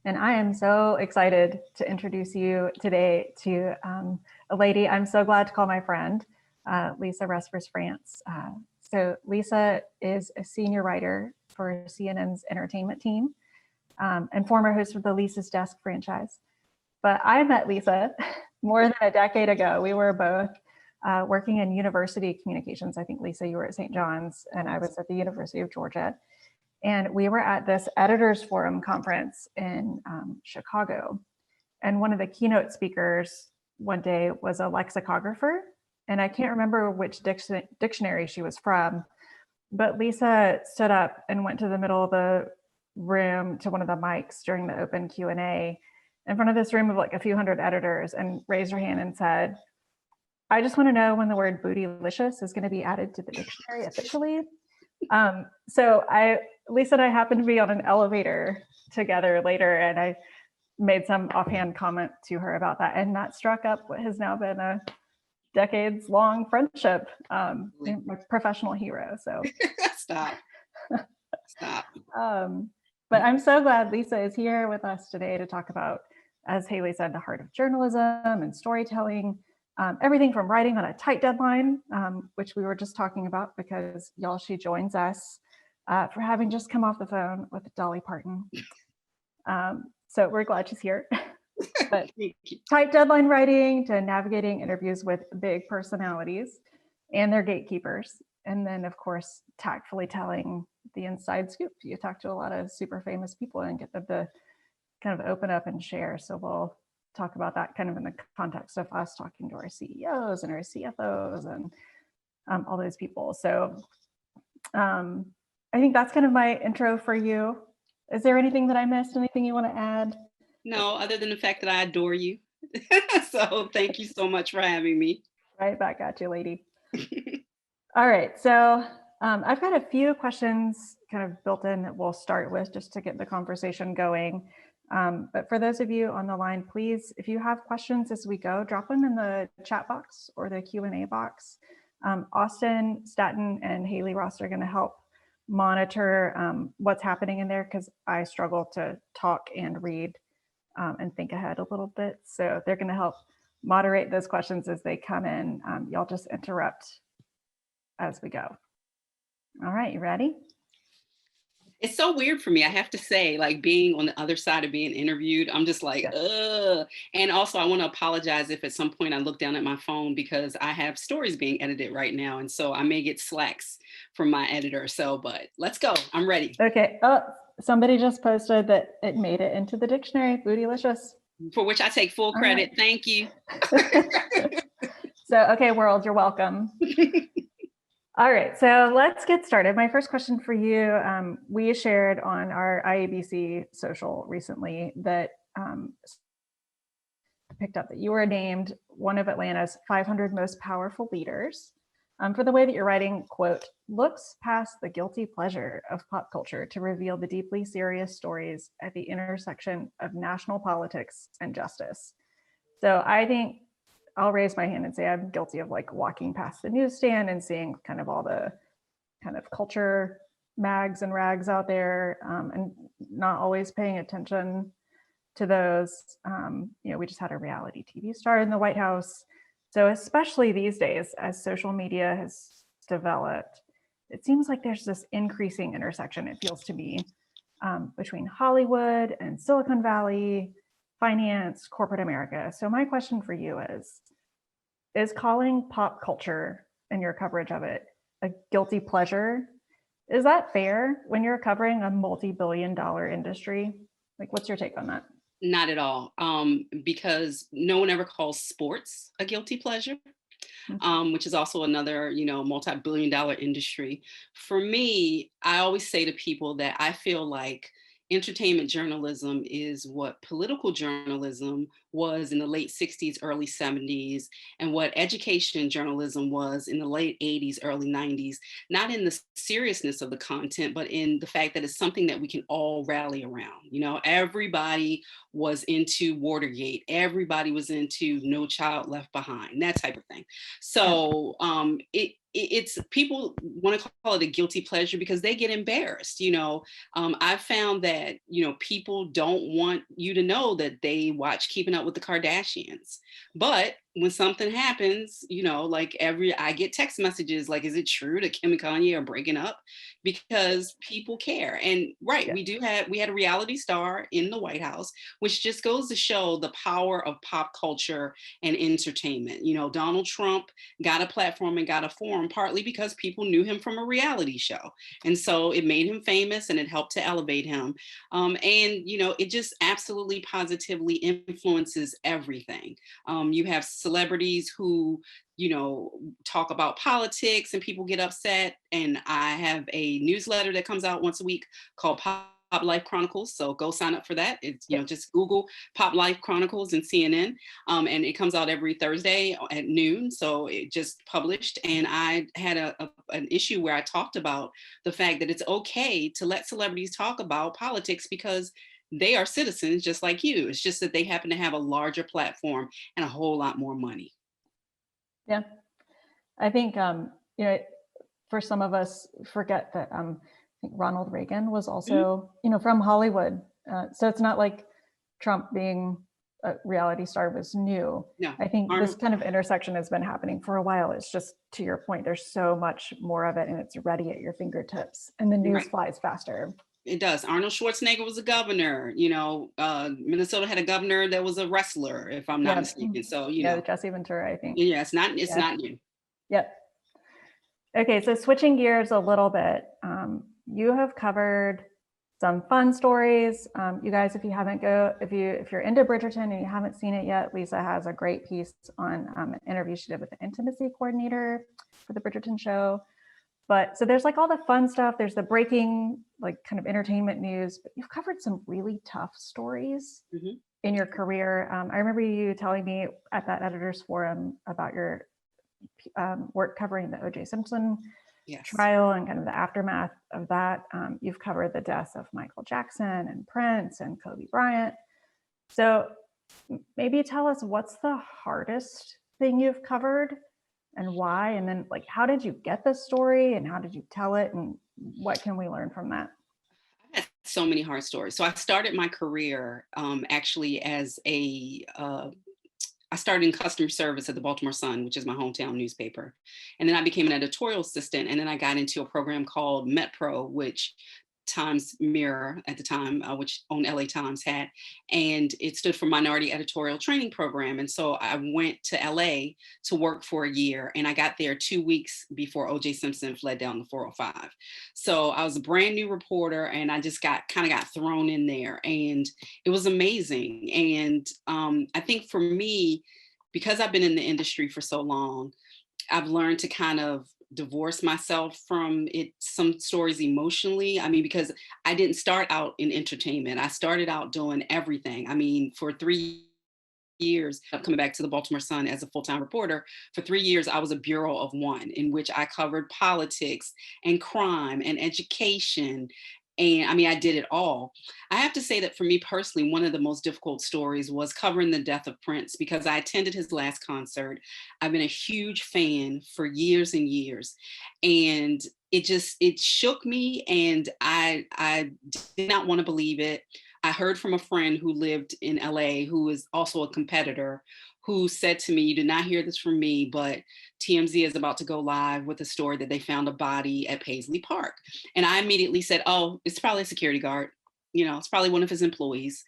And I am so excited to introduce you today to a lady I'm so glad to call my friend, Lisa Resvers-France. So Lisa is a senior writer for CNN's entertainment team and former host of the Lisa's Desk franchise. But I met Lisa more than a decade ago. We were both working in university communications. I think, Lisa, you were at St. John's and I was at the University of Georgia. And we were at this Editors Forum conference in Chicago. And one of the keynote speakers one day was a lexicographer. And I can't remember which dictionary she was from, but Lisa stood up and went to the middle of the room to one of the mics during the open Q&A in front of this room of like a few hundred editors and raised her hand and said, I just want to know when the word bootylicious is going to be added to the dictionary officially. Lisa and I happened to be on an elevator together later, and I made some offhand comment to her about that, and that struck up what has now been a decades-long friendship. My professional hero. So stop. But I'm so glad Lisa is here with us today to talk about, as Haley said, the heart of journalism and storytelling. Everything from writing on a tight deadline, which we were just talking about because y'all, she joins us for having just come off the phone with Dolly Parton. So we're glad she's here. But tight deadline writing to navigating interviews with big personalities and their gatekeepers. And then, of course, tactfully telling the inside scoop. You talk to a lot of super famous people and get them to kind of open up and share. So we'll talk about that kind of in the context of us talking to our CEOs and our CFOs and all those people. So I think that's kind of my intro for you. Is there anything that I missed? Anything you want to add? No, other than the fact that I adore you. So thank you so much for having me. Right back at you, lady. All right, so I've got a few questions kind of built in that we'll start with just to get the conversation going. But for those of you on the line, please, if you have questions as we go, drop them in the chat box or the Q&A box. Austin Staton and Haley Ross are going to help monitor what's happening in there because I struggle to talk and read and think ahead a little bit. So they're going to help moderate those questions as they come in. Y'all just interrupt as we go. All right, you ready? It's so weird for me, I have to say, like being on the other side of being interviewed, I'm just like, ugh. And also I want to apologize if at some point I look down at my phone because I have stories being edited right now. And so I may get slacks from my editor. So, but let's go. I'm ready. Okay. Oh, somebody just posted that it made it into the dictionary, bootylicious. For which I take full credit. Right. Thank you. So, okay, world, you're welcome. All right, so let's get started. My first question for you, we shared on our IABC social recently that picked up that you were named one of Atlanta's 500 most powerful leaders for the way that you're writing, quote, looks past the guilty pleasure of pop culture to reveal the deeply serious stories at the intersection of national politics and justice. So I think I'll raise my hand and say I'm guilty of like walking past the newsstand and seeing kind of all the kind of culture mags and rags out there and not always paying attention to those. We just had a reality TV star in the White House. So especially these days, as social media has developed, it seems like there's this increasing intersection, it feels to me, between Hollywood and Silicon Valley, finance, corporate America. So my question for you is calling pop culture and your coverage of it a guilty pleasure? Is that fair when you're covering a multi-billion-dollar industry? Like, what's your take on that? Not at all, because no one ever calls sports a guilty pleasure, which is also another, multi-billion-dollar industry. For me, I always say to people that I feel like entertainment journalism is what political journalism was in the late 60s, early 70s, and what education journalism was in the late 80s, early 90s, not in the seriousness of the content, but in the fact that it's something that we can all rally around. Everybody was into Watergate. Everybody was into No Child Left Behind, that type of thing. So it's people want to call it a guilty pleasure because they get embarrassed. I've found that, people don't want you to know that they watch Keeping Up with the Kardashians. But when something happens, like I get text messages like, is it true that Kim and Kanye are breaking up? Because people care. And right, Yeah. we had a reality star in the White House, which just goes to show the power of pop culture and entertainment. Donald Trump got a platform and got a forum partly because people knew him from a reality show. And so it made him famous and it helped to elevate him. It just absolutely positively influences everything. You have celebrities who talk about politics and people get upset. And I have a newsletter that comes out once a week called Pop Life Chronicles. So go sign up for that. It's, just Google Pop Life Chronicles and CNN. And it comes out every Thursday at noon. So it just published. And I had an issue where I talked about the fact that it's okay to let celebrities talk about politics because they are citizens just like you. It's just that they happen to have a larger platform and a whole lot more money. Yeah. I think, for some of us forget that I think Ronald Reagan was also, from Hollywood. So it's not like Trump being a reality star was new. No, I think this kind of intersection has been happening for a while. It's just, to your point, there's so much more of it and it's ready at your fingertips and the news flies faster. It does. Arnold Schwarzenegger was a governor. Minnesota had a governor that was a wrestler, if I'm not mistaken. So Jesse Ventura, I think. Yeah, it's not new. Yep. Okay, so switching gears a little bit, you have covered some fun stories. You guys, if you're into Bridgerton and you haven't seen it yet, Lisa has a great piece on an interview she did with the intimacy coordinator for the Bridgerton show. But so there's like all the fun stuff. There's the breaking, like kind of entertainment news, but you've covered some really tough stories in your career. I remember you telling me at that editors forum about your work covering the O.J. Simpson trial and kind of the aftermath of that. You've covered the deaths of Michael Jackson and Prince and Kobe Bryant. So maybe tell us what's the hardest thing you've covered and why, and then like how did you get the story and how did you tell it and what can we learn from that? I've had so many hard stories. So I started my career actually as I started in customer service at the Baltimore Sun, which is my hometown newspaper. And then I became an editorial assistant. And then I got into a program called MetPro, which Times Mirror at the time, which owned LA Times had. And it stood for Minority Editorial Training Program. And so I went to LA to work for a year. And I got there 2 weeks before O.J. Simpson fled down the 405. So I was a brand new reporter and I just got thrown in there. And it was amazing. And I think for me, because I've been in the industry for so long, I've learned to kind of divorce myself from it, some stories emotionally. I mean, because I didn't start out in entertainment. I started out doing everything. I mean, for 3 years, I'm coming back to the Baltimore Sun as a full-time reporter. For 3 years, I was a bureau of one in which I covered politics and crime and education. And I mean, I did it all. I have to say that for me personally, one of the most difficult stories was covering the death of Prince because I attended his last concert. I've been a huge fan for years and years. And it shook me and I did not want to believe it. I heard from a friend who lived in LA who is also a competitor who said to me, you did not hear this from me, but TMZ is about to go live with a story that they found a body at Paisley Park. And I immediately said, oh, it's probably a security guard. It's probably one of his employees.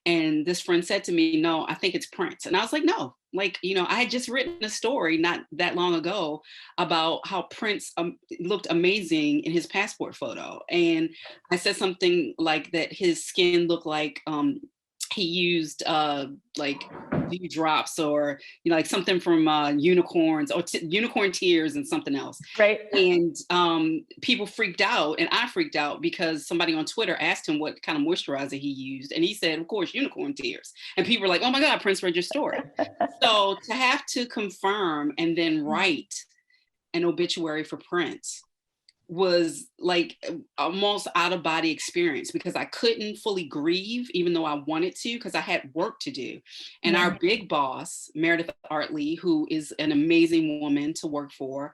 And this friend said to me, no, I think it's Prince. And I was like, no, I had just written a story not that long ago about how Prince looked amazing in his passport photo. And I said something like that his skin looked like he used like dew drops or like something from unicorns or unicorn tears and something else. Right. And people freaked out and I freaked out because somebody on Twitter asked him what kind of moisturizer he used. And he said, of course, unicorn tears. And people were like, oh my God, Prince read your story. So to have to confirm and then write an obituary for Prince was like almost out of body experience because I couldn't fully grieve even though I wanted to because I had work to do. And our big boss, Meredith Artley, who is an amazing woman to work for,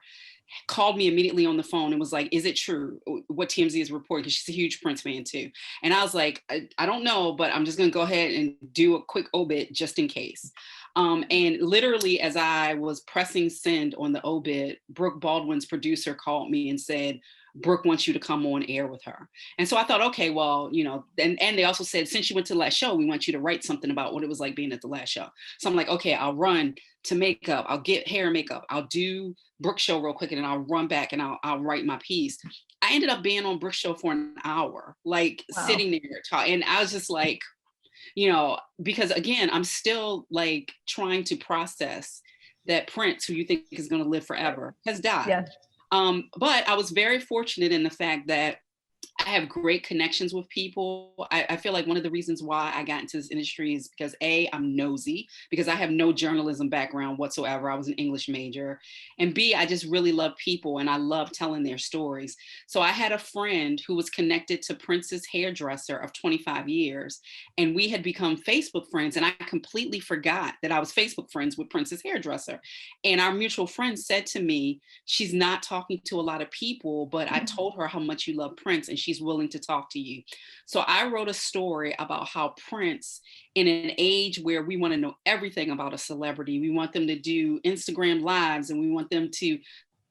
called me immediately on the phone and was like, is it true what TMZ is reporting? Because she's a huge Prince fan too. And I was like, I don't know, but I'm just going to go ahead and do a quick obit just in case. And literally, as I was pressing send on the obit, Brooke Baldwin's producer called me and said, Brooke wants you to come on air with her. And so I thought, okay, well, you know, and they also said, since you went to the last show, we want you to write something about what it was like being at the last show. So I'm like, okay, I'll run to makeup. I'll get hair and makeup. I'll do Brooke's show real quick, and then I'll run back and I'll write my piece. I ended up being on Brooke's show for an hour, like sitting there talking. And I was just like, you know, because again, I'm still like trying to process that Prince, who you think is going to live forever, has died. Yeah. But I was very fortunate in the fact that I have great connections with people. I feel like one of the reasons why I got into this industry is because A, I'm nosy, because I have no journalism background whatsoever. I was an English major. And B, I just really love people and I love telling their stories. So I had a friend who was connected to Prince's hairdresser of 25 years. And we had become Facebook friends. And I completely forgot that I was Facebook friends with Prince's hairdresser. And our mutual friend said to me, she's not talking to a lot of people, but I told her how much you love Prince and she's willing to talk to you. So I wrote a story about how Prince, in an age where we want to know everything about a celebrity, we want them to do Instagram lives and we want them to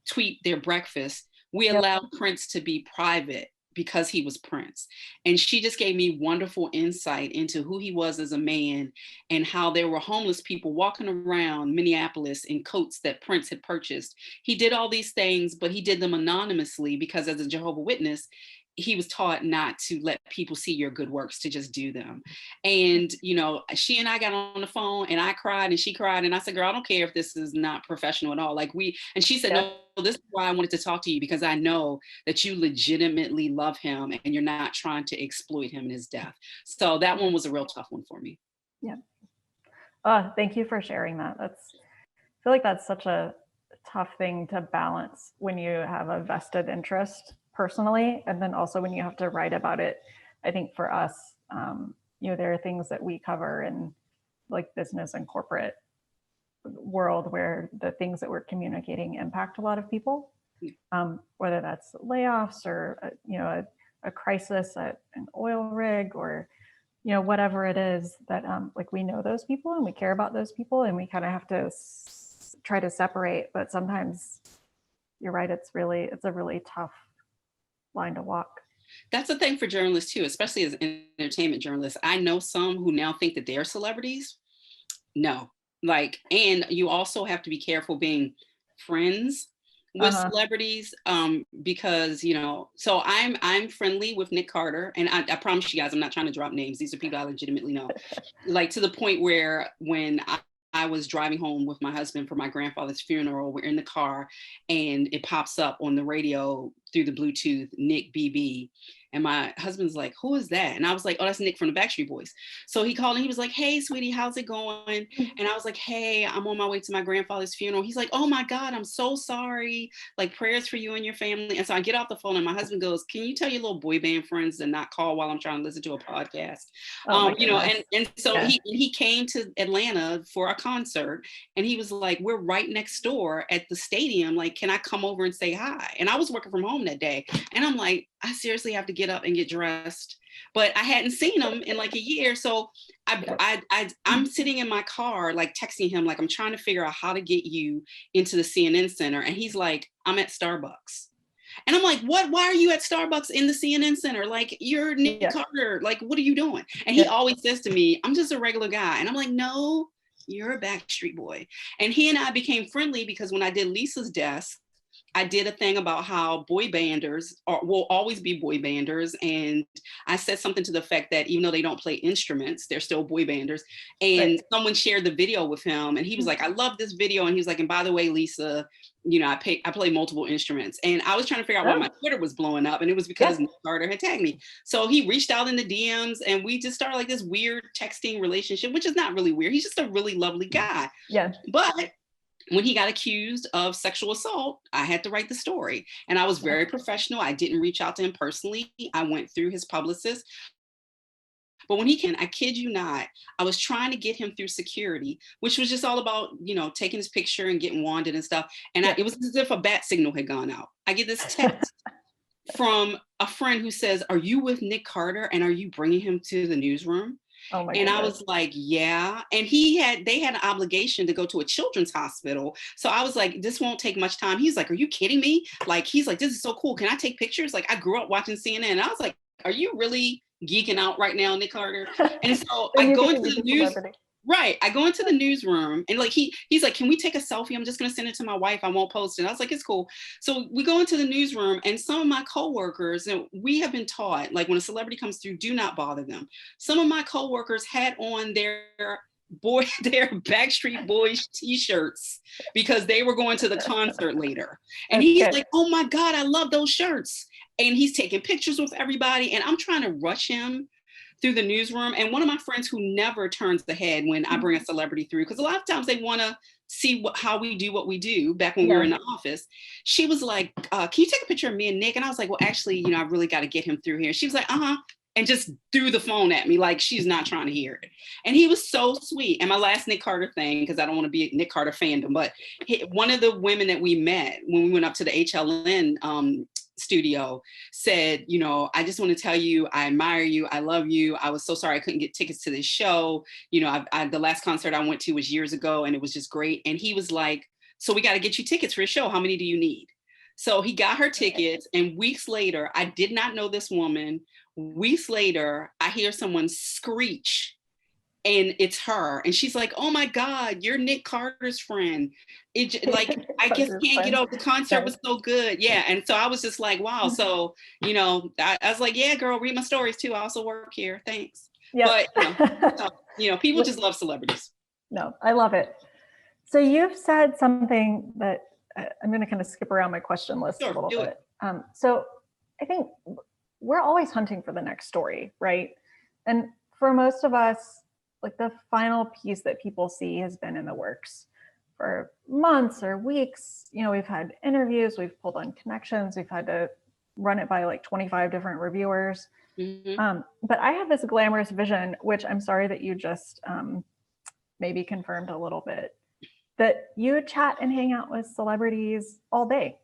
tweet their breakfast, we allowed Prince to be private because he was Prince. And she just gave me wonderful insight into who he was as a man and how there were homeless people walking around Minneapolis in coats that Prince had purchased. He did all these things, but he did them anonymously because as a Jehovah's Witness, he was taught not to let people see your good works, to just do them. And, you know, she and I got on the phone and I cried and she cried. And I said, girl, I don't care if this is not professional at all. Like and she said, no, this is why I wanted to talk to you, because I know that you legitimately love him and you're not trying to exploit him in his death. So that one was a real tough one for me. Yeah. Thank you for sharing that. I feel like that's such a tough thing to balance when you have a vested interest personally, and then also when you have to write about it. I think for us, you know, there are things that we cover in like business and corporate world where the things that we're communicating impact a lot of people, whether that's layoffs or you know, a crisis at an oil rig or you know, whatever it is that like we know those people and we care about those people and we kind of have to try to separate. But sometimes you're right, it's a really tough line to walk. That's the thing for journalists too, especially as entertainment journalists. I know some who now think that they're celebrities. No, like, and you also have to be careful being friends with celebrities, because, you know, so I'm friendly with Nick Carter, and I promise you guys, I'm not trying to drop names. These are people I legitimately know, like to the point where when I was driving home with my husband for my grandfather's funeral, we're in the car and it pops up on the radio through the Bluetooth, Nick BB. And my husband's like, who is that? And I was like, oh, that's Nick from the Backstreet Boys. So he called and he was like, hey, sweetie, how's it going? And I was like, hey, I'm on my way to my grandfather's funeral. He's like, oh my God, I'm so sorry. Like prayers for you and your family. And so I get off the phone and my husband goes, can you tell your little boy band friends to not call while I'm trying to listen to a podcast? You know, and so he came to Atlanta for a concert and he was like, we're right next door at the stadium. Like, can I come over and say hi? And I was working from home that day. And I'm like, I seriously have to get up and get dressed. But I hadn't seen him in like a year. So I'm sitting in my car, like texting him, like I'm trying to figure out how to get you into the CNN Center. And he's like, I'm at Starbucks. And I'm like, what? Why are you at Starbucks in the CNN Center? Like, you're Nick Carter. Like, what are you doing? And he always says to me, I'm just a regular guy. And I'm like, no, you're a Backstreet Boy. And he and I became friendly because when I did Lisa's desk, I did a thing about how boy banders will always be boy banders. And I said something to the effect that even though they don't play instruments, they're still boy banders. And someone shared the video with him and he was like, I love this video. And he was like, and by the way, Lisa, you know, I play multiple instruments. And I was trying to figure out why my Twitter was blowing up. And it was because Nick Carter had tagged me. So he reached out in the DMs and we just started like this weird texting relationship, which is not really weird. He's just a really lovely guy. Yeah. But when he got accused of sexual assault, I had to write the story. And I was very professional. I didn't reach out to him personally. I went through his publicist. But when he came, I kid you not, I was trying to get him through security, which was just all about, taking his picture and getting wanded and stuff. And it was as if a bat signal had gone out. I get this text from a friend who says, "Are you with Nick Carter and are you bringing him to the newsroom?" Oh my And goodness. I was like, yeah. And they had an obligation to go to a children's hospital. So I was like, this won't take much time. He's like, are you kidding me? Like, he's like, this is so cool. Can I take pictures? Like, I grew up watching CNN. And I was like, are you really geeking out right now, Nick Carter? And so I go into the news. Right. I go into the newsroom and like he's like, can we take a selfie? I'm just gonna send it to my wife. I won't post it. I was like, it's cool. So we go into the newsroom and some of my coworkers, and we have been taught, like when a celebrity comes through, do not bother them. Some of my coworkers had on their Backstreet Boys t-shirts because they were going to the concert later. And he's like, oh my God, I love those shirts. And he's taking pictures with everybody. And I'm trying to rush him through the newsroom. And one of my friends who never turns the head when I bring a celebrity through, because a lot of times they want to see how we do what we do back when we were in the office. She was like, can you take a picture of me and Nick? And I was like, well, actually, I really got to get him through here. She was like, and just threw the phone at me like she's not trying to hear it. And he was so sweet. And my last Nick Carter thing, because I don't want to be a Nick Carter fandom, but one of the women that we met when we went up to the HLN studio said, I just want to tell you, I admire you. I love you. I was so sorry I couldn't get tickets to this show. The last concert I went to was years ago and it was just great. And he was like, so we got to get you tickets for a show. How many do you need? So he got her tickets, and weeks later, I did not know this woman. Weeks later, I hear someone screech, and it's her. And she's like, oh my God, you're Nick Carter's friend. I just can't get over the concert was so good. Yeah. And so I was just like, wow. So, I was like, yeah, girl, read my stories too. I also work here. Thanks. Yep. But, people just love celebrities. No, I love it. So you've said something that I'm going to kind of skip around my question list a little bit. So I think we're always hunting for the next story, right? And for most of us, like the final piece that people see has been in the works for months or weeks. We've had interviews, we've pulled on connections, we've had to run it by like 25 different reviewers. Mm-hmm. But I have this glamorous vision, which I'm sorry that you just maybe confirmed a little bit, that you chat and hang out with celebrities all day.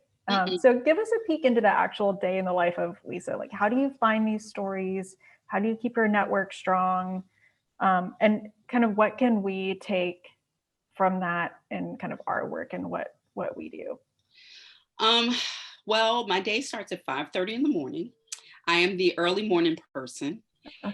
So give us a peek into the actual day in the life of Lisa. Like, how do you find these stories? How do you keep your network strong? And kind of what can we take from that in kind of our work and what we do? Well, my day starts at 5:30 in the morning. I am the early morning person.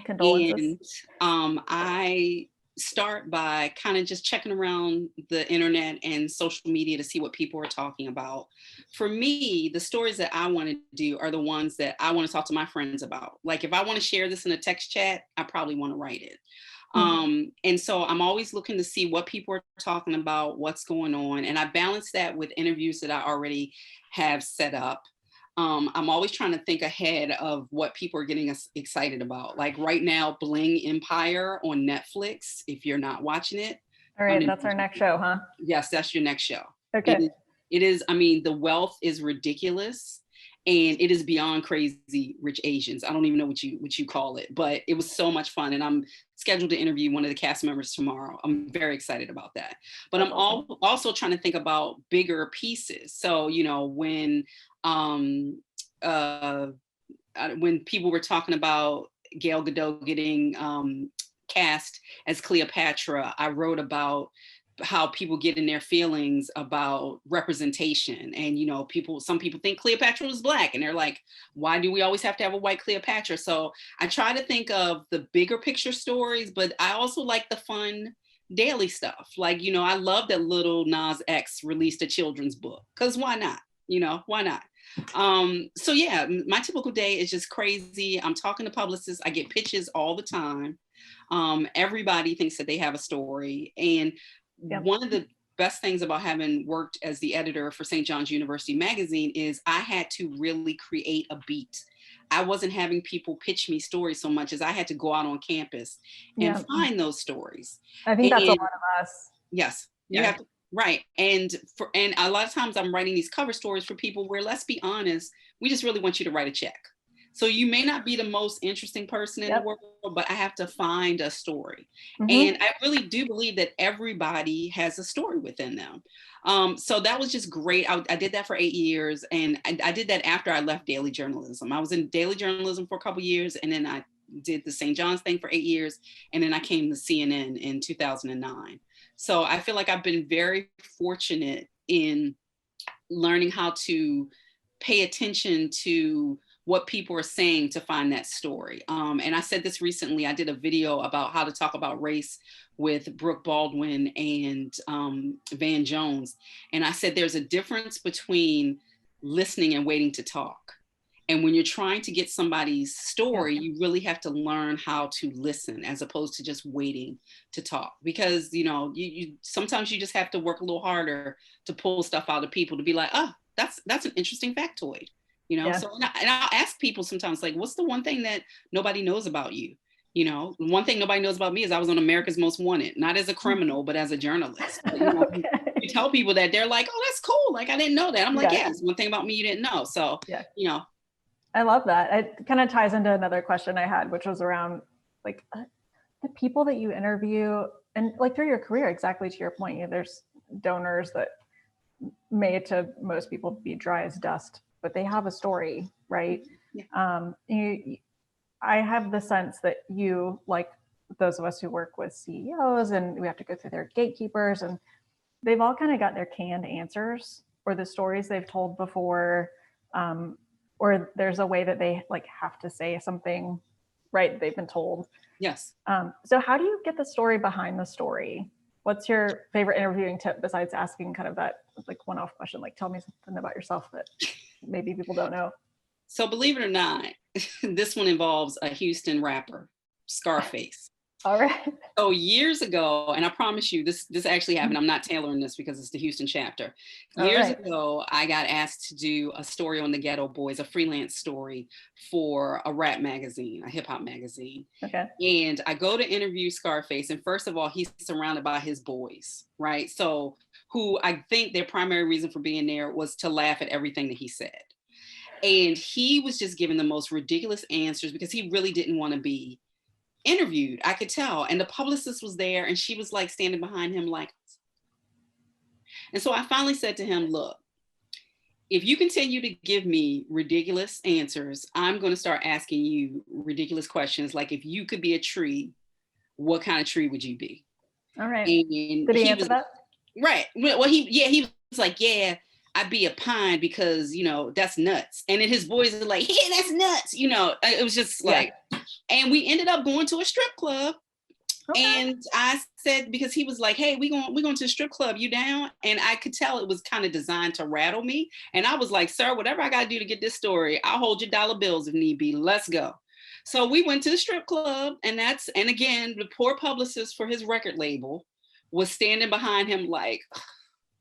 Condolences. And I start by kind of just checking around the internet and social media to see what people are talking about. For me, the stories that I want to do are the ones that I want to talk to my friends about. Like if I want to share this in a text chat, I probably want to write it. And so I'm always looking to see what people are talking about, what's going on. And I balance that with interviews that I already have set up. I'm always trying to think ahead of what people are getting us excited about. Like right now, Bling Empire on Netflix, if you're not watching it. All right, that's our next show, huh? Yes, that's your next show. Okay. It is, the wealth is ridiculous. And it is beyond Crazy Rich Asians. I don't even know what you call it, but it was so much fun. And I'm scheduled to interview one of the cast members tomorrow. I'm very excited about that. But that's awesome. Also trying to think about bigger pieces. So, when people were talking about Gal Gadot getting cast as Cleopatra, I wrote about how people get in their feelings about representation. And, some people think Cleopatra was Black and they're like, why do we always have to have a white Cleopatra? So I try to think of the bigger picture stories, but I also like the fun daily stuff. Like, I love that Lil Nas X released a children's book, because why not? Why not? So yeah, my typical day is just crazy. I'm talking to publicists. I get pitches all the time. Everybody thinks that they have a story. And one of the best things about having worked as the editor for St. John's University Magazine is I had to really create a beat. I wasn't having people pitch me stories so much as I had to go out on campus and find those stories. I think that's a lot of us. Yes, you have to. Right. And a lot of times I'm writing these cover stories for people where, let's be honest, we just really want you to write a check. So you may not be the most interesting person in the world, but I have to find a story. Mm-hmm. And I really do believe that everybody has a story within them. So that was just great. I did that for 8 years. And I did that after I left daily journalism. I was in daily journalism for a couple of years. And then I did the St. John's thing for 8 years. And then I came to CNN in 2009. So I feel like I've been very fortunate in learning how to pay attention to what people are saying to find that story. And I said this recently, I did a video about how to talk about race with Brooke Baldwin and Van Jones. And I said, there's a difference between listening and waiting to talk. And when you're trying to get somebody's story, you really have to learn how to listen as opposed to just waiting to talk. Because, you sometimes you just have to work a little harder to pull stuff out of people to be like, oh, that's an interesting factoid. So and I'll ask people sometimes, like, what's the one thing that nobody knows about you? One thing nobody knows about me is I was on America's Most Wanted, not as a criminal, but as a journalist. But, you tell people that, they're like, oh, that's cool. Like, I didn't know that. I'm like, it's one thing about me you didn't know. So, I love that. It kind of ties into another question I had, which was around like the people that you interview and like through your career, exactly to your point, there's donors that may to most people be dry as dust, but they have a story, right? I have the sense that you, like those of us who work with CEOs and we have to go through their gatekeepers, and they've all kind of got their canned answers or the stories they've told before, or there's a way that they like have to say something, right? They've been told. Yes. So how do you get the story behind the story? What's your favorite interviewing tip besides asking kind of that like one-off question, like tell me something about yourself that maybe people don't know? So believe it or not, this one involves a Houston rapper, Scarface. All right. So years ago, and I promise you, this actually happened. I'm not tailoring this because it's the Houston chapter. Years ago, I got asked to do a story on the Ghetto Boys, a freelance story for a rap magazine, a hip hop magazine. Okay. And I go to interview Scarface, and first of all, he's surrounded by his boys, right? So who I think their primary reason for being there was to laugh at everything that he said. And he was just giving the most ridiculous answers because he really didn't want to be interviewed. I could tell. And the publicist was there and she was like standing behind him like. And so I finally said to him, look, if you continue to give me ridiculous answers, I'm going to start asking you ridiculous questions. Like, if you could be a tree, what kind of tree would you be? All right. And did he answer that? Right. Well, he was like, yeah, I'd be a pine because, that's nuts. And then his boys are like, yeah, that's nuts. It was just like, and we ended up going to a strip club. Okay. And I said, because he was like, hey, we're going to a strip club, you down? And I could tell it was kind of designed to rattle me. And I was like, sir, whatever I got to do to get this story, I'll hold your dollar bills if need be. Let's go. So we went to the strip club, and again, the poor publicist for his record label was standing behind him like,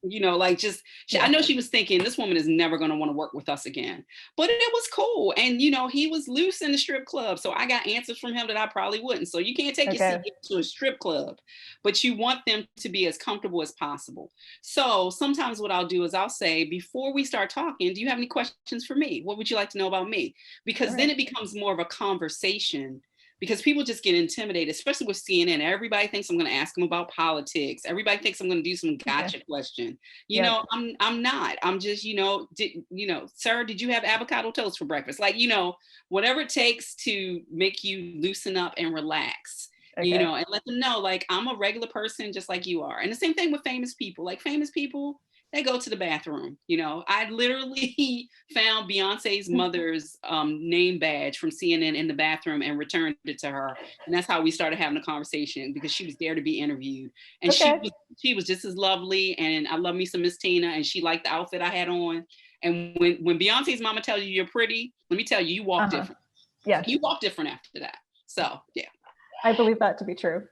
I know she was thinking this woman is never going to want to work with us again, but it was cool. And, he was loose in the strip club. So I got answers from him that I probably wouldn't. So you can't take your CEO to a strip club, but you want them to be as comfortable as possible. So sometimes what I'll do is I'll say, before we start talking, do you have any questions for me? What would you like to know about me? Because then it becomes more of a conversation. Because people just get intimidated, especially with CNN. Everybody thinks I'm going to ask them about politics. Everybody thinks I'm going to do some gotcha question. I'm not. I'm just, sir, did you have avocado toast for breakfast? Like, whatever it takes to make you loosen up and relax, and let them know, like, I'm a regular person just like you are. And the same thing with famous people. Like, famous people, they go to the bathroom. I literally found Beyonce's mother's name badge from CNN in the bathroom and returned it to her. And that's how we started having a conversation, because she was there to be interviewed. And she was just as lovely. And I love me some Miss Tina, and she liked the outfit I had on. And when Beyonce's mama tells you you're pretty, let me tell you, you walk different. Yeah. You walk different after that. So, yeah. I believe that to be true.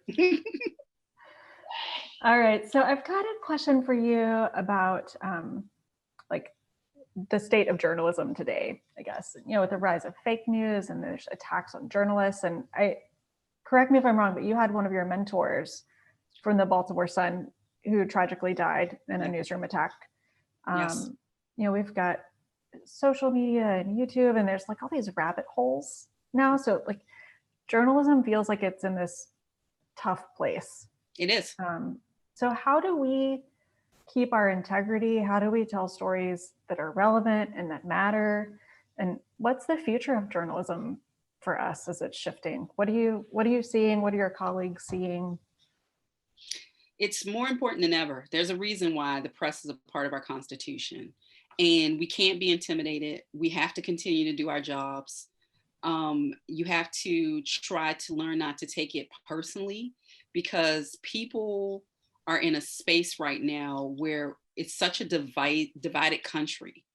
All right. So I've got a question for you about like the state of journalism today, I guess, with the rise of fake news and there's attacks on journalists. And correct me if I'm wrong, but you had one of your mentors from the Baltimore Sun who tragically died in a newsroom attack. Yes. We've got social media and YouTube, and there's like all these rabbit holes now. So like journalism feels like it's in this tough place. It is. So how do we keep our integrity? How do we tell stories that are relevant and that matter? And what's the future of journalism for us as it's shifting? What are you seeing? What are your colleagues seeing? It's more important than ever. There's a reason why the press is a part of our Constitution, and we can't be intimidated. We have to continue to do our jobs. You have to try to learn not to take it personally, because people are in a space right now where it's such a divided country.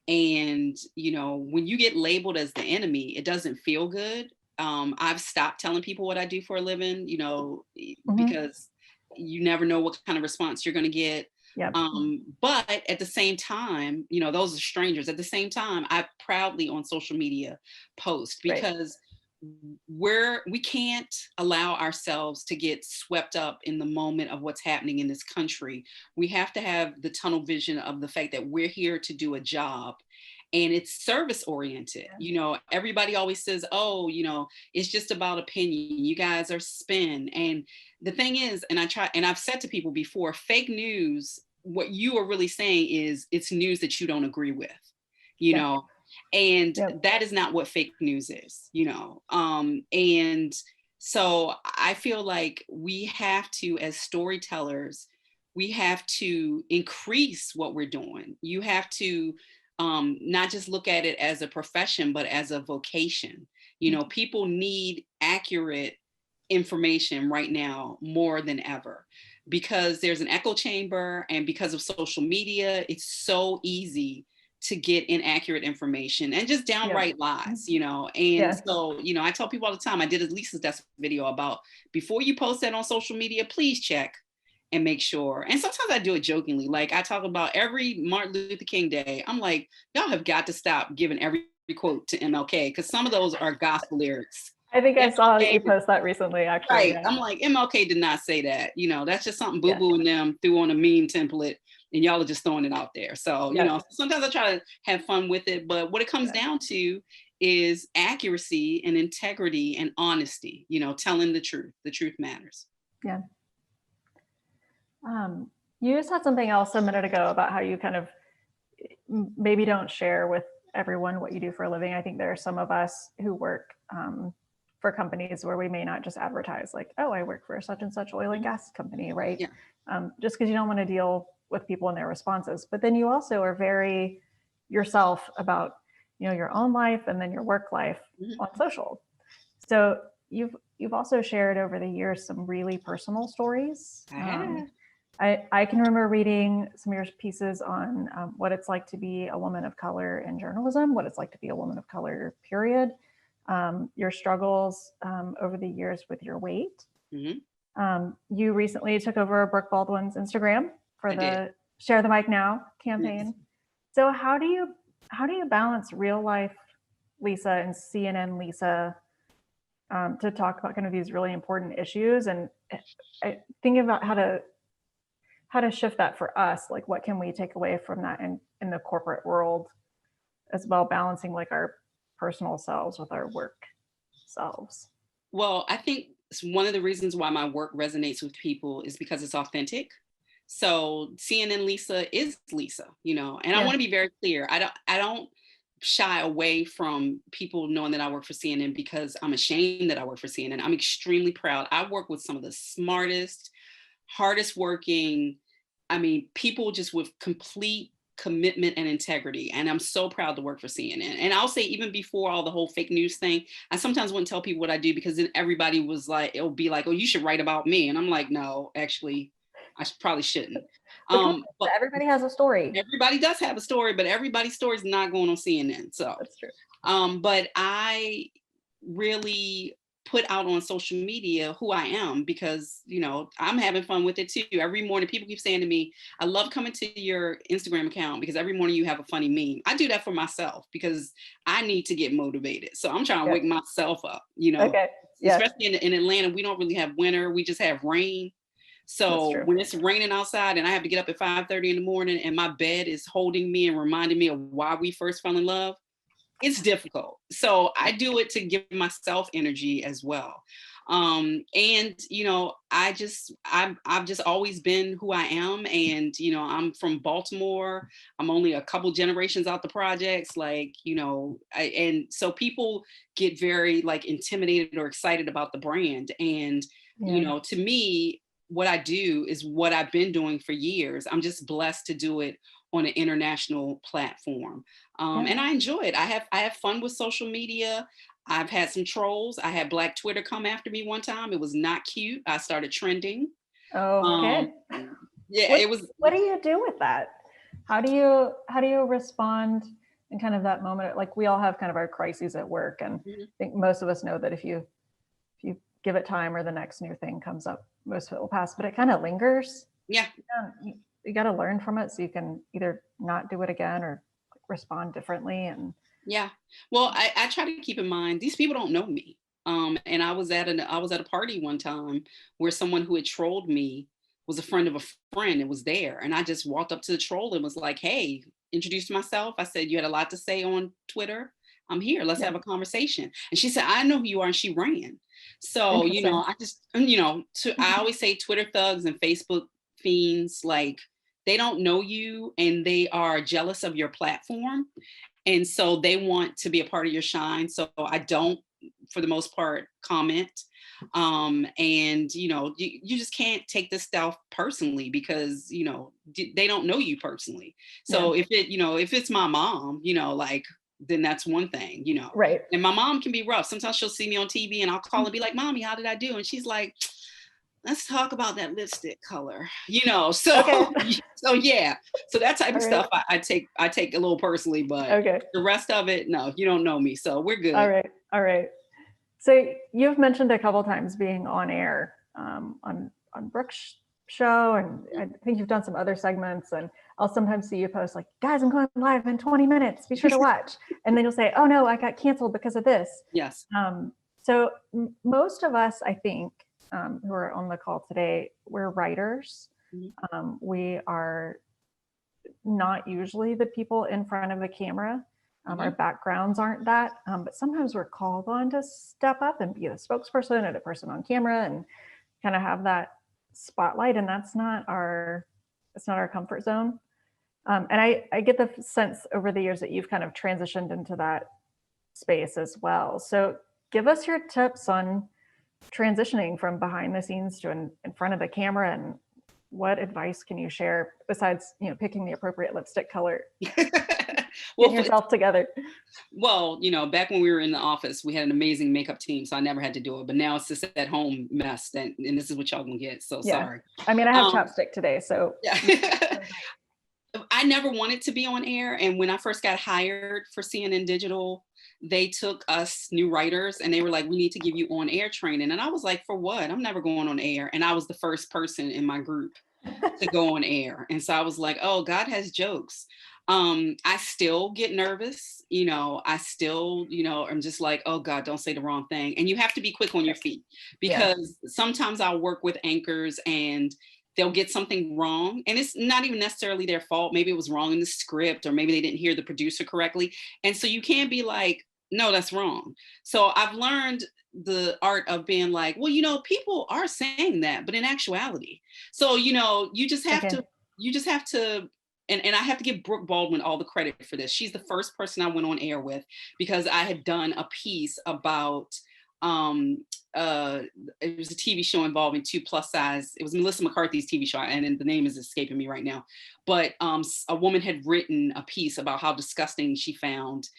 And, when you get labeled as the enemy, it doesn't feel good. I've stopped telling people what I do for a living, because you never know what kind of response you're going to get. Yep. But at the same time, those are strangers. At the same time, I proudly on social media post, because we can't allow ourselves to get swept up in the moment of what's happening in this country. We have to have the tunnel vision of the fact that we're here to do a job, and it's service oriented. Everybody always says, oh, it's just about opinion. You guys are spin. And the thing is, and I've said to people before, fake news, what you are really saying is it's news that you don't agree with, and that is not what fake news is, and so I feel like we have to, as storytellers, we have to increase what we're doing. You have to not just look at it as a profession, but as a vocation. People need accurate information right now more than ever, because there's an echo chamber, and because of social media, it's so easy to get inaccurate information and just downright lies, So, I tell people all the time, I did a Lisa's Desk video about, before you post that on social media, please check and make sure. And sometimes I do it jokingly. Like I talk about every Martin Luther King Day. I'm like, y'all have got to stop giving every quote to MLK, because some of those are gospel lyrics. I think I saw you post that recently, actually. Right. Yeah. I'm like, MLK did not say that. That's just something Boo-Boo and them threw on a meme template, and y'all are just throwing it out there. So, sometimes I try to have fun with it, but what it comes down to is accuracy and integrity and honesty, telling the truth. The truth matters. Yeah. You said something else a minute ago about how you kind of maybe don't share with everyone what you do for a living. I think there are some of us who work for companies where we may not just advertise like, oh, I work for such and such oil and gas company, right? Yeah. Just because you don't want to deal with people and their responses. But then you also are very yourself about, your own life and then your work life on social. So you've also shared over the years some really personal stories. I can remember reading some of your pieces on what it's like to be a woman of color in journalism, what it's like to be a woman of color, period. Your struggles over the years with your weight. You recently took over Brooke Baldwin's Instagram for the Share the Mic Now campaign. Yes. So how do you balance real life Lisa and CNN Lisa to talk about kind of these really important issues, and thinking about how to shift that for us, like what can we take away from that in the corporate world as well, balancing like our personal selves with our work selves? Well, I think one of the reasons why my work resonates with people is because it's authentic. So CNN Lisa is Lisa, and I want to be very clear. I don't shy away from people knowing that I work for CNN because I'm ashamed that I work for CNN. I'm extremely proud. I work with some of the smartest, hardest working, people just with complete commitment and integrity. And I'm so proud to work for CNN. And I'll say, even before all the whole fake news thing, I sometimes wouldn't tell people what I do, because then everybody was like, it'll be like, oh, you should write about me. And I'm like, no, actually, I probably shouldn't. But everybody has a story. Everybody does have a story, but everybody's story is not going on CNN. So that's true. But I really put out on social media who I am, because, I'm having fun with it too. Every morning, people keep saying to me, I love coming to your Instagram account because every morning you have a funny meme. I do that for myself because I need to get motivated. So I'm trying to wake myself up, Okay. Especially in Atlanta, we don't really have winter. We just have rain. That's So true. when it's raining outside and I have to get up at 5:30 in the morning and my bed is holding me and reminding me of why we first fell in love, it's difficult. So I do it to give myself energy as well. And I've just always been who I am. And I'm from Baltimore. I'm only a couple generations out the projects, and so people get very like intimidated or excited about the brand. And Yeah. to me, what I do is what I've been doing for years. I'm just blessed to do it on an international platform. Yeah. And I enjoy it. I have fun with social media. I've had some trolls. I had Black Twitter come after me one time. It was not cute. I started trending. Okay. Um, yeah, What it was. what do you do with that? How do you respond in kind of that moment? Like we all have kind of our crises at work, and I think most of us know that if you give it time or the next new thing comes up, most of it will pass, but it kind of lingers. Yeah, You got to learn from it so you can either not do it again or respond differently. And yeah. Well, I try to keep in mind these people don't know me. And I was at a party one time where someone who had trolled me was a friend of a friend and was there. And I just walked up to the troll and was like, "Hey," introduced myself. I said, "You had a lot to say on Twitter. I'm here. Let's yeah, have a conversation." And she said, "I know who you are," and she ran. So, interesting. I just, I always say Twitter thugs and Facebook fiends, like they don't know you and they are jealous of your platform. And so they want to be a part of your shine. So I don't, for the most part, comment. And you just can't take this stuff personally because they don't know you personally. Yeah, So if it's my mom, like then that's one thing. right. And my mom can be rough. Sometimes she'll see me on TV and I'll call and be like, "Mommy, how did I do?" And she's like, "Let's talk about that lipstick color," Okay. so so yeah, so that type All of right. stuff I take a little personally, but Okay. the rest of it, no, you don't know me, so we're All good. right. All right. So you've mentioned a couple times being on air on Brooke's show, and I think you've done some other segments. And I'll sometimes see you post like, "Guys, I'm going live in 20 minutes. Be sure to watch." And then you'll say, "Oh no, I got canceled because of this." Yes. So most of us, I think, who are on the call today, we're writers. Mhm. We are not usually the people in front of the camera. Our Mhm. backgrounds aren't that, but sometimes we're called on to step up and be the spokesperson or the person on camera and kind of have that spotlight. And it's not our comfort zone. And I get the sense over the years that you've kind of transitioned into that space as well. So give us your tips on transitioning from behind the scenes to in front of the camera, and what advice can you share besides picking the appropriate lipstick color, Well, getting yourself together? back when we were in the office, we had an amazing makeup team, so I never had to do it. But now it's just at home mess, and this is what y'all gonna get. So Yeah, sorry. I mean, I have Um, chapstick today, so yeah. I never wanted to be on air. And when I first got hired for CNN Digital, they took us new writers and they were like, "We need to give you on air training." And I was like, "For what? I'm never going on air." And I was the first person in my group to go on air. And so I was like, "Oh, God has jokes." I still get nervous. I still, I'm just like, "Oh God, don't say the wrong thing." And you have to be quick on your feet yeah, because sometimes I'll work with anchors and they'll get something wrong. And it's not even necessarily their fault. Maybe it was wrong in the script, or maybe they didn't hear the producer correctly. And so you can't be like, "No, that's wrong." So I've learned the art of being like, "Well, people are saying that, but in actuality." So, okay, you just have to, and I have to give Brooke Baldwin all the credit for this. She's the first person I went on air with because I had done a piece about um uh it was a TV show involving two plus size. It was Melissa McCarthy's TV show, and the name is escaping me right now. But a woman had written a piece about how disgusting she found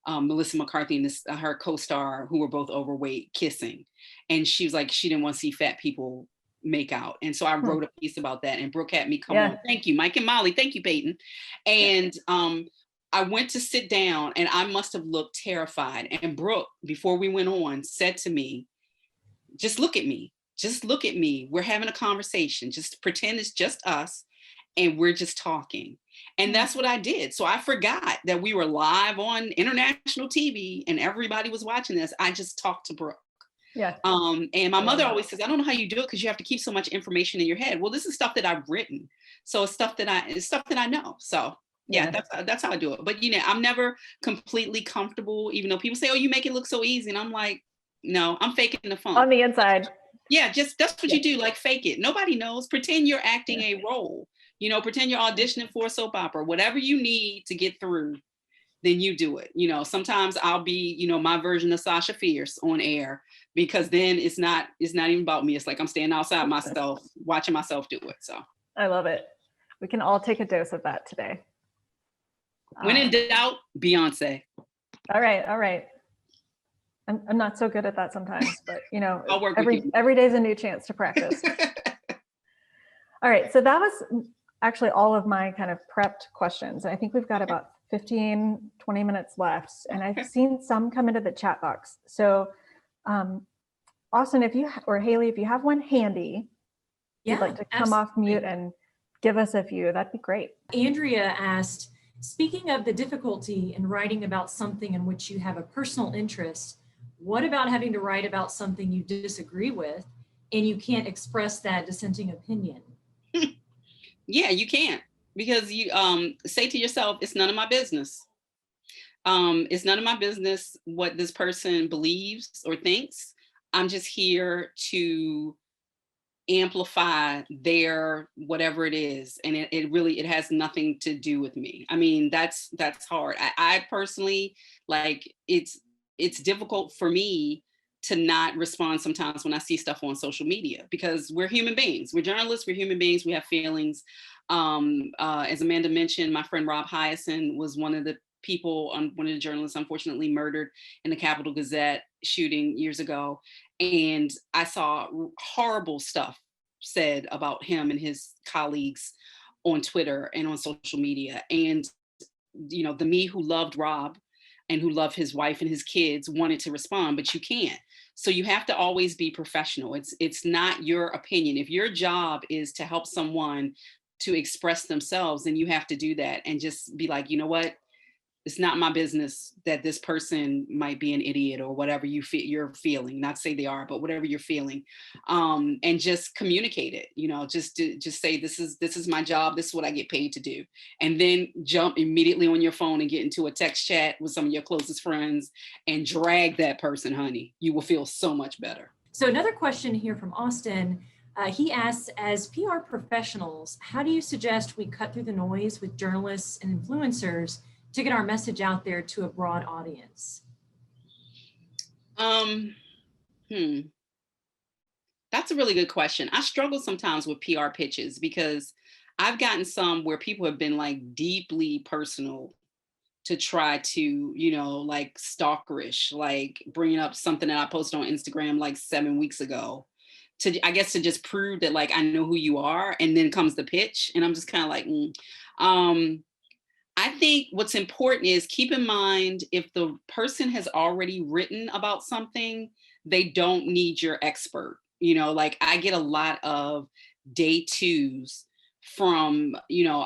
Melissa McCarthy and her co-star, who were both overweight, kissing. And she was like, she didn't want to see fat people make out. And so I hmm. wrote a piece about that. And Brooke had me come Yeah, on. Thank you, Mike and Molly. Thank you, Peyton. yeah, And I went to sit down and I must have looked terrified. And Brooke, before we went on, said to me, "Just look at me. Just look at me. We're having a conversation. Just pretend it's just us and we're just talking." And yeah. that's what I did. So I forgot that we were live on international TV and everybody was watching this. I just talked to Brooke. Yeah. And my I love mother that. always says, I don't know how you do it because you have to keep so much information in your head. Well, this is stuff that I've written. So it's stuff that I know. So yeah, Yeah. that's how I do it. But I'm never completely comfortable, even though people say, oh, you make it look so easy. And I'm like, no, I'm faking the funk. On the inside. Yeah, just that's what Yeah. you do, like fake it. Nobody knows. Pretend you're acting Yeah. a role. Pretend you're auditioning for a soap opera. Whatever you need to get through, then you do it. Sometimes I'll be, my version of Sasha Fierce on air, because then it's not even about me. It's like I'm standing outside myself, watching myself do it. So I love it. We can all take a dose of that today. when in doubt, Beyonce. All right. I'm not so good at that sometimes, but I'll work with you. every day's a new chance to practice. All right, so that was actually all of my kind of prepped questions. I think we've got about 15, 20 minutes left, and I've seen some come into the chat box. So Austin, or Haley, if you have one handy, you'd like to come off mute and give us a few, that'd be great. Andrea asked, speaking of the difficulty in writing about something in which you have a personal interest, what about having to write about something you disagree with and you can't express that dissenting opinion? Yeah, you can't, because you say to yourself, it's none of my business. It's none of my business what this person believes or thinks. I'm just here to amplify their whatever it is, and it has nothing to do with me. I mean, that's hard. I personally, like, it's difficult for me to not respond sometimes when I see stuff on social media, because we're human beings. We're journalists. We're human beings. We have feelings. As Amanda mentioned, my friend Rob Hyacin was one of the journalists, unfortunately murdered in the Capitol Gazette shooting years ago. And I saw horrible stuff said about him and his colleagues on Twitter and on social media. And, the me who loved Rob and who loved his wife and his kids wanted to respond, but you can't. So you have to always be professional. It's not your opinion. If your job is to help someone to express themselves, then you have to do that and just be like, you know what? It's not my business that this person might be an idiot or whatever you're feeling. Not to say they are, but whatever you're feeling, and just communicate it. Just say this is my job. This is what I get paid to do, and then jump immediately on your phone and get into a text chat with some of your closest friends and drag that person, honey. You will feel so much better. So another question here from Austin. He asks, as PR professionals, how do you suggest we cut through the noise with journalists and influencers to get our message out there to a broad audience? That's a really good question. I struggle sometimes with PR pitches, because I've gotten some where people have been like deeply personal to try to, like stalkerish, like bringing up something that I posted on Instagram like 7 weeks ago, I guess to just prove that, like, I know who you are. And then comes the pitch, and I'm just kind of like, I think what's important is keep in mind, if the person has already written about something, they don't need your expert. Like, I get a lot of day twos from,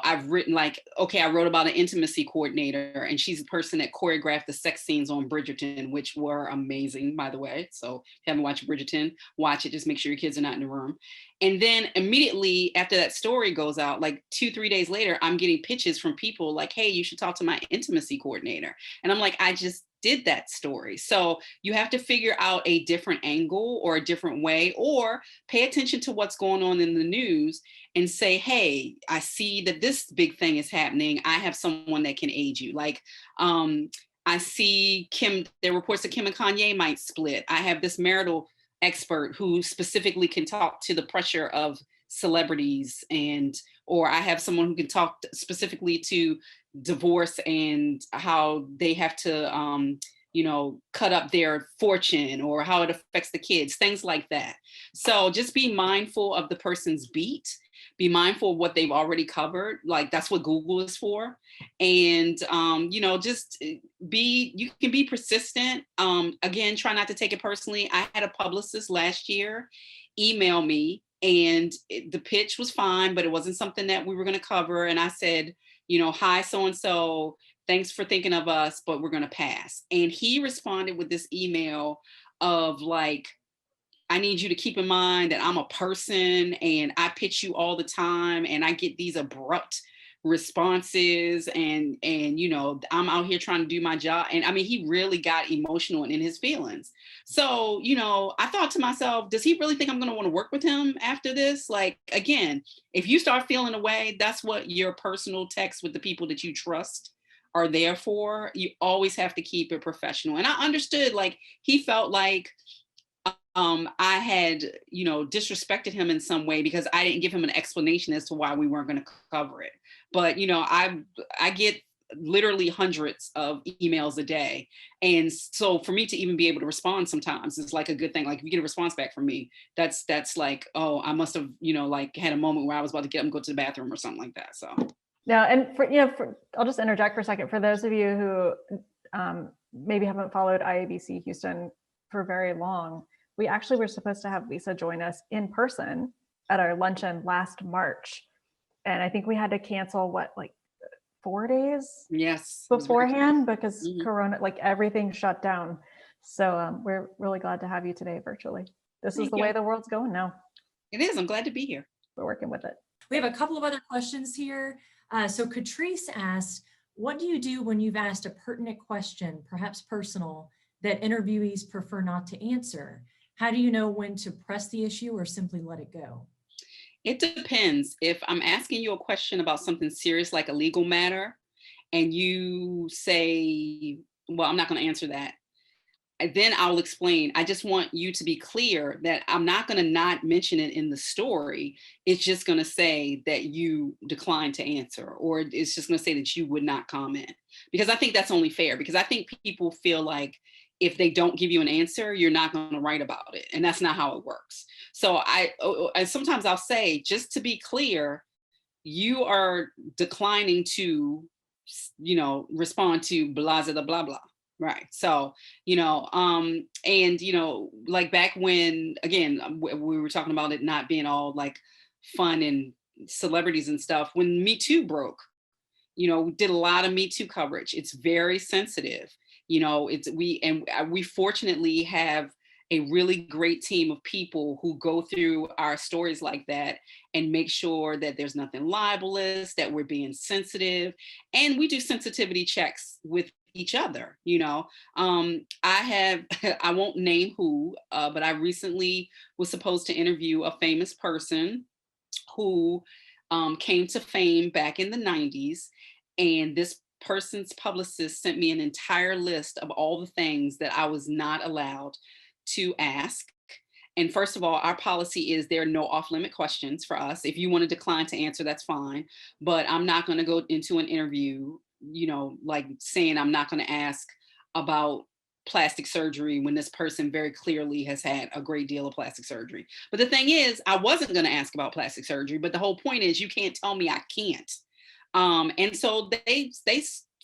I've written like, okay, I wrote about an intimacy coordinator, and she's the person that choreographed the sex scenes on Bridgerton, which were amazing, by the way. So if you haven't watched Bridgerton, watch it. Just make sure your kids are not in the room. And then immediately after that story goes out, like 2-3 days later, I'm getting pitches from people like, hey, you should talk to my intimacy coordinator. And I'm like, I just did that story. So you have to figure out a different angle or a different way, or pay attention to what's going on in the news and say, hey, I see that this big thing is happening. I have someone that can aid you. Like, I see there are reports that Kim and Kanye might split. I have this marital expert who specifically can talk to the pressure of celebrities, or I have someone who can talk specifically to divorce and how they have to cut up their fortune, or how it affects the kids, things like that. So just be mindful of the person's beat, be mindful of what they've already covered. Like, that's what Google is for. And just you can be persistent. Again, try not to take it personally. I had a publicist last year email me, and the pitch was fine, but it wasn't something that we were going to cover. And I said, hi, so-and-so, thanks for thinking of us, but we're going to pass. And he responded with this email of like I need you to keep in mind that I'm a person and I pitch you all the time and I get these abrupt responses and I'm out here trying to do my job. And I mean, he really got emotional and in his feelings. So, I thought to myself, does he really think I'm going to want to work with him after this? Like, again, if you start feeling away, that's what your personal text with the people that you trust are there for. You always have to keep it professional. And I understood, like, he felt like I had, disrespected him in some way because I didn't give him an explanation as to why we weren't going to cover it. But, I get literally hundreds of emails a day. And so for me to even be able to respond sometimes is like a good thing. Like if you get a response back from me, that's like, oh, I must have, like had a moment where I was about to get him, go to the bathroom or something like that. So. Now, and I'll just interject for a second. For those of you who maybe haven't followed IABC Houston for very long, we actually were supposed to have Lisa join us in person at our luncheon last March. And I think we had to cancel 4 days beforehand because Corona, like everything shut down. So we're really glad to have you today virtually. This is the way the world's going now. It is. I'm glad to be here. We're working with it. We have a couple of other questions here. So Catrice asked, what do you do when you've asked a pertinent question, perhaps personal, that interviewees prefer not to answer? How do you know when to press the issue or simply let it go? It depends. If I'm asking you a question about something serious like a legal matter and you say, well, I'm not going to answer that, then I'll explain. I just want you to be clear that I'm not going to not mention it in the story. It's just going to say that you declined to answer, or it's just going to say that you would not comment, because I think that's only fair, because I think people feel like if they don't give you an answer, you're not going to write about it. And that's not how it works. So sometimes I'll say, just to be clear, you are declining to, respond to blah, blah, blah, blah. Right. So, like back when, again, we were talking about it not being all like fun and celebrities and stuff. When Me Too broke, we did a lot of Me Too coverage. It's very sensitive. We fortunately have a really great team of people who go through our stories like that and make sure that there's nothing libelous, that we're being sensitive, and we do sensitivity checks with each other. I won't name who, but I recently was supposed to interview a famous person who came to fame back in the 90s, and this person's publicist sent me an entire list of all the things that I was not allowed to ask. And first of all, our policy is there are no off-limit questions for us. If you want to decline to answer, that's fine. But I'm not going to go into an interview, like saying I'm not going to ask about plastic surgery when this person very clearly has had a great deal of plastic surgery. But the thing is, I wasn't going to ask about plastic surgery, but the whole point is you can't tell me I can't. And so they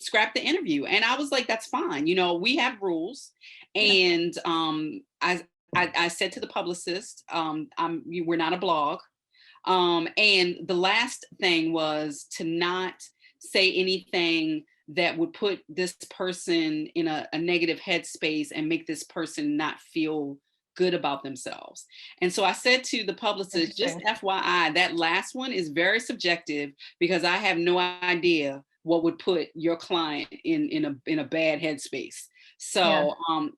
scrapped the interview, and I was like, that's fine. We have rules. And I said to the publicist, we're not a blog. And the last thing was to not say anything that would put this person in a negative headspace and make this person not feel good about themselves. And so I said to the publicist, just FYI, that last one is very subjective, because I have no idea what would put your client in a bad headspace. So,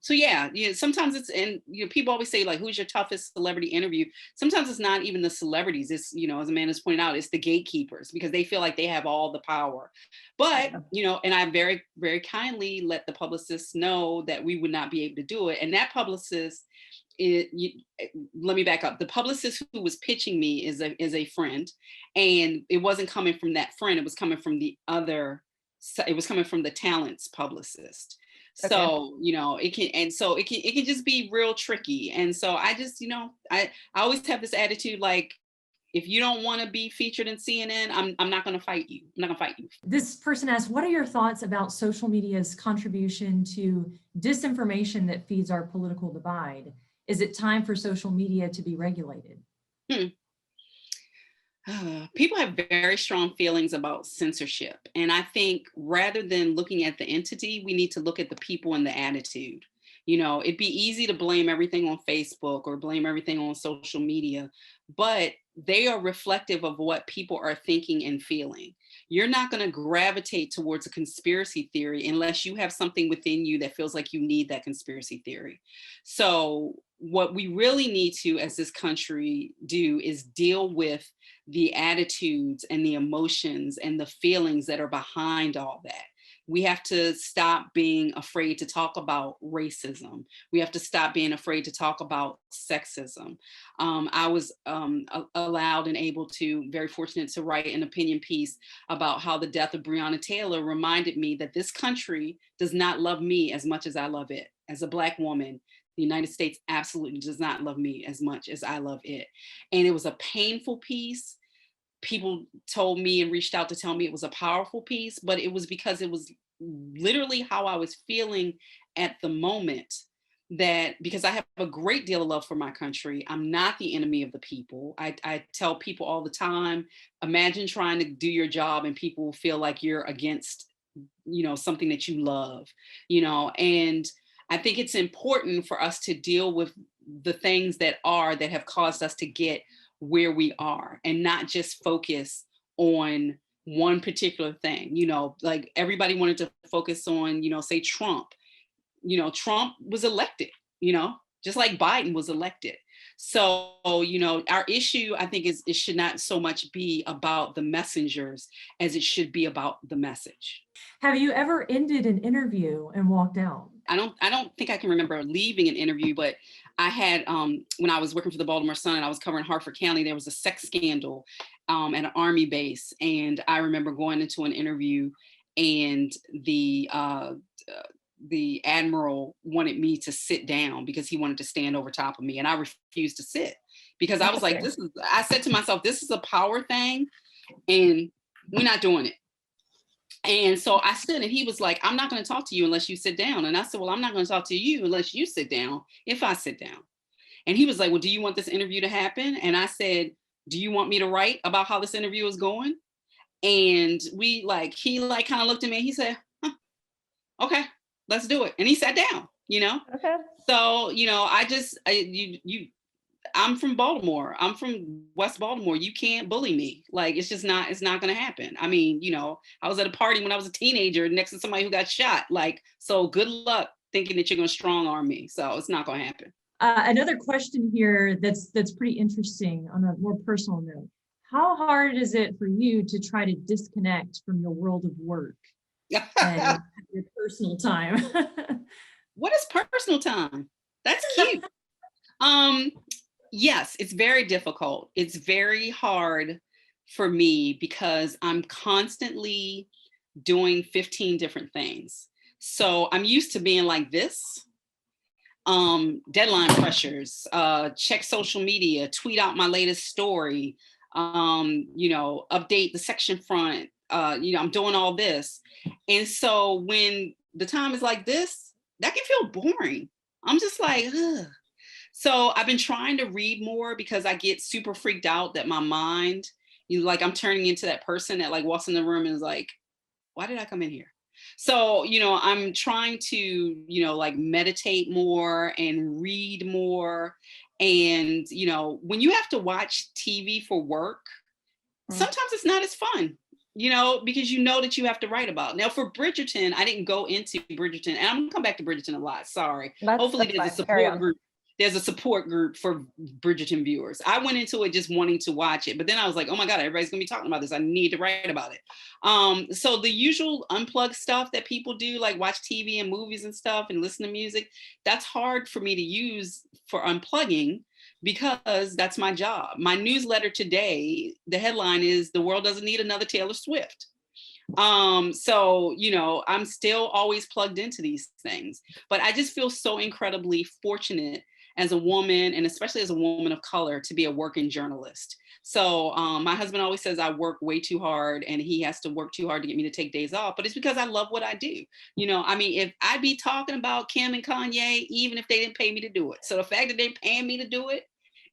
yeah. Sometimes it's, and people always say, like, who's your toughest celebrity interview? Sometimes it's not even the celebrities. It's, as Amanda's pointed out, it's the gatekeepers, because they feel like they have all the power. But, and I very, very kindly let the publicist know that we would not be able to do it. And that publicist, let me back up. The publicist who was pitching me is a friend, and it wasn't coming from that friend. It was coming from the talent's publicist. Okay. So, it can just be real tricky. And so I just, I always have this attitude, like, if you don't want to be featured in CNN, I'm not going to fight you. I'm not going to fight you. This person asks, what are your thoughts about social media's contribution to disinformation that feeds our political divide? Is it time for social media to be regulated? People have very strong feelings about censorship. And I think rather than looking at the entity, we need to look at the people and the attitude. You know, it'd be easy to blame everything on Facebook or blame everything on social media, but they are reflective of what people are thinking and feeling. You're not going to gravitate towards a conspiracy theory unless you have something within you that feels like you need that conspiracy theory. So what we really need to, as this country, do is deal with the attitudes and the emotions and the feelings that are behind all that. We have to stop being afraid to talk about racism. We have to stop being afraid to talk about sexism. I was allowed and able to, very fortunate to write an opinion piece about how the death of Breonna Taylor reminded me that this country does not love me as much as I love it. As a Black woman, the United States absolutely does not love me as much as I love it. And it was a painful piece. People told me and reached out to tell me it was a powerful piece, but it was because it was literally how I was feeling at the moment. That because I have a great deal of love for my country, I'm not the enemy of the people. I tell people all the time, imagine trying to do your job and people feel like you're against, you know, something that you love, you know. And I think it's important for us to deal with the things that have caused us to get where we are and not just focus on one particular thing. You know, like everybody wanted to focus on, you know, say Trump. You know, Trump was elected, you know, just like Biden was elected. So, you know, our issue, I think, is it should not so much be about the messengers as it should be about the message. Have you ever ended an interview and walked out? I don't think I can remember leaving an interview, but I had, when I was working for the Baltimore Sun and I was covering Harford County, there was a sex scandal at an Army base. And I remember going into an interview and the admiral wanted me to sit down because he wanted to stand over top of me. And I refused to sit because I was like, I said to myself, this is a power thing and we're not doing it. And so I stood and he was like, I'm not going to talk to you unless you sit down. And I said, well, I'm not going to talk to you unless you sit down if I sit down. And he was like, well, do you want this interview to happen? And I said, do you want me to write about how this interview is going? And he kind of looked at me and he said, okay, let's do it. And he sat down, you know? Okay. So, you know, I'm from Baltimore. I'm from West Baltimore. You can't bully me. Like, it's not going to happen. I mean, you know, I was at a party when I was a teenager next to somebody who got shot. Like, so good luck thinking that you're going to strong arm me. So it's not going to happen. Another question here that's pretty interesting on a more personal note. How hard is it for you to try to disconnect from your world of work and your personal time? What is personal time? That's cute. Yes, it's very difficult. It's very hard for me because I'm constantly doing 15 different things. So I'm used to being like this. Deadline pressures, check social media, tweet out my latest story, you know, update the section front, you know, I'm doing all this. And so when the time is like this, that can feel boring. I'm just like, ugh. So I've been trying to read more because I get super freaked out that my mind, like I'm turning into that person that like walks in the room and is like, why did I come in here? So, you know, I'm trying to, you know, like meditate more and read more. And, you know, when you have to watch TV for work, sometimes it's not as fun, you know, because you know that you have to write about. Now for Bridgerton, I didn't go into Bridgerton, and I'm gonna come back to Bridgerton a lot. Sorry. Hopefully there's a support group. There's a support group for Bridgerton viewers. I went into it just wanting to watch it, but then I was like, oh my God, everybody's gonna be talking about this. I need to write about it. So the usual unplugged stuff that people do, like watch TV and movies and stuff and listen to music, that's hard for me to use for unplugging because that's my job. My newsletter today, the headline is "The World Doesn't Need Another Taylor Swift." So, you know, I'm still always plugged into these things, but I just feel so incredibly fortunate as a woman, and especially as a woman of color, to be a working journalist. So my husband always says I work way too hard and he has to work too hard to get me to take days off, but it's because I love what I do. You know, I mean, if I'd be talking about Kim and Kanye, even if they didn't pay me to do it. So the fact that they're paying me to do it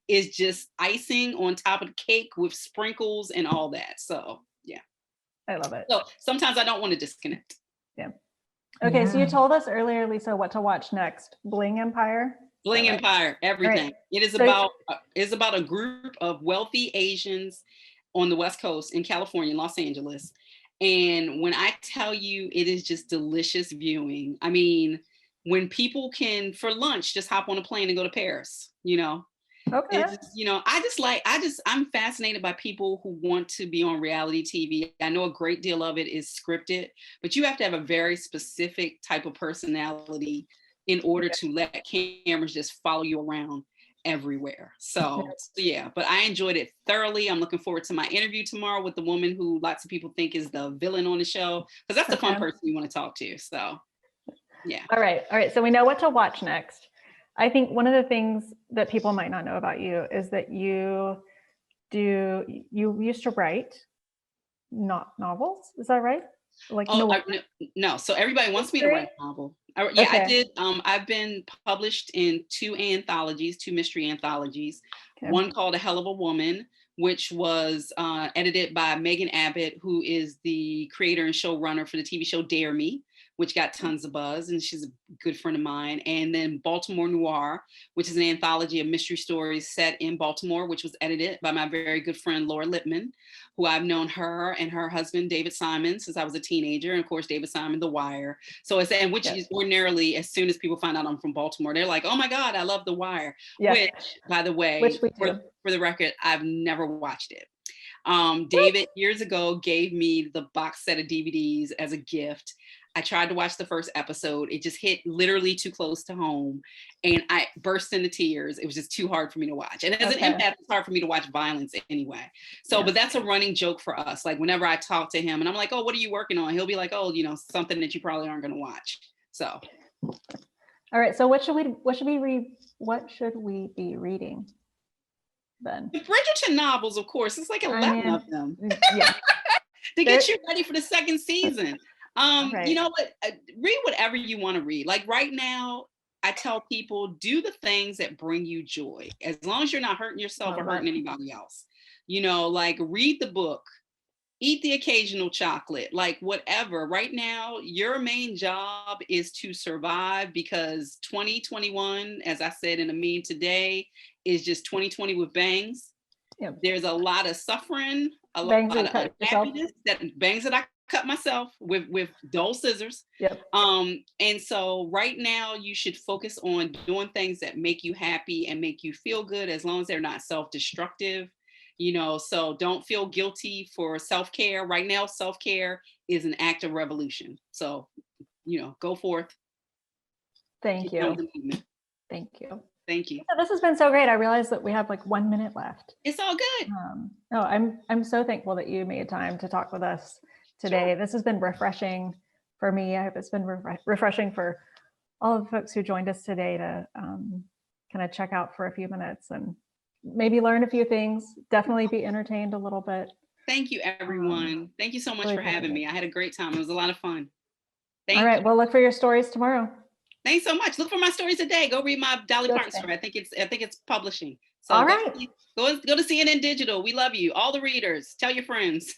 is just icing on top of the cake with sprinkles and all that. So yeah. I love it. So sometimes I don't want to disconnect. Yeah. Okay, so you Yeah. told us earlier, Lisa, what to watch next. Bling Empire? Is Bling that right? Empire, everything. Right. It is So- about a group of wealthy Asians on the West Coast in California, Los Angeles. And when I tell you, it is just delicious viewing. I mean, when people can for lunch just hop on a plane and go to Paris, Okay. I'm fascinated by people who want to be on reality TV. I know a great deal of it is scripted, but you have to have a very specific type of personality in order to let cameras just follow you around everywhere. So yeah, but I enjoyed it thoroughly. I'm looking forward to my interview tomorrow with the woman who lots of people think is the villain on the show, because that's the fun person you want to talk to. So yeah. All right. So we know what to watch next. I think one of the things that people might not know about you is that you used to write not novels. Is that right? Like no. So everybody wants me to write a novel. I did. I've been published in two mystery anthologies. Okay. One called A Hell of a Woman, which was edited by Megan Abbott, who is the creator and showrunner for the TV show Dare Me, which got tons of buzz, and she's a good friend of mine. And then Baltimore Noir, which is an anthology of mystery stories set in Baltimore, which was edited by my very good friend, Laura Lippman, who I've known her and her husband, David Simon, since I was a teenager. And of course, David Simon, The Wire. So is ordinarily, as soon as people find out I'm from Baltimore, they're like, oh my God, I love The Wire. Yeah. Which, by the way, for the record, I've never watched it. David years ago gave me the box set of DVDs as a gift. I tried to watch the first episode. It just hit literally too close to home, and I burst into tears. It was just too hard for me to watch. And as an empath, it's hard for me to watch violence anyway. So, but that's a running joke for us. Like whenever I talk to him and I'm like, oh, what are you working on? He'll be like, oh, something that you probably aren't going to watch. So. All right. So what should we be reading then? The Bridgerton novels, of course. It's like 11 of them. Yeah. To get you ready for the second season. Right. You know what? Read whatever you want to read. Like right now, I tell people, do the things that bring you joy. As long as you're not hurting yourself or hurting anybody else. Like read the book, eat the occasional chocolate, like whatever. Right now, your main job is to survive, because 2021, as I said in a meme today, is just 2020 with bangs. Yep. There's a lot of suffering, a lot of unhappiness, bangs that I cut myself with dull scissors. Yep. And so right now you should focus on doing things that make you happy and make you feel good, as long as they're not self-destructive, so don't feel guilty for self-care. Right now, self-care is an act of revolution. So, go forth. Thank you. Thank you. Thank you. So this has been so great. I realized that we have like 1 minute left. It's all good. No, I'm so thankful that you made time to talk with us today. Sure. This has been refreshing for me. I hope it's been refreshing for all of the folks who joined us today to kind of check out for a few minutes and maybe learn a few things, definitely be entertained a little bit. Thank you, everyone. Thank you so much for having me. I had a great time. It was a lot of fun. Thank you. All right, we'll look for your stories tomorrow. Thanks so much. Look for my stories today. Go read my Dolly Parton story. I think it's publishing. So all right. Go to CNN Digital. We love you. All the readers. Tell your friends.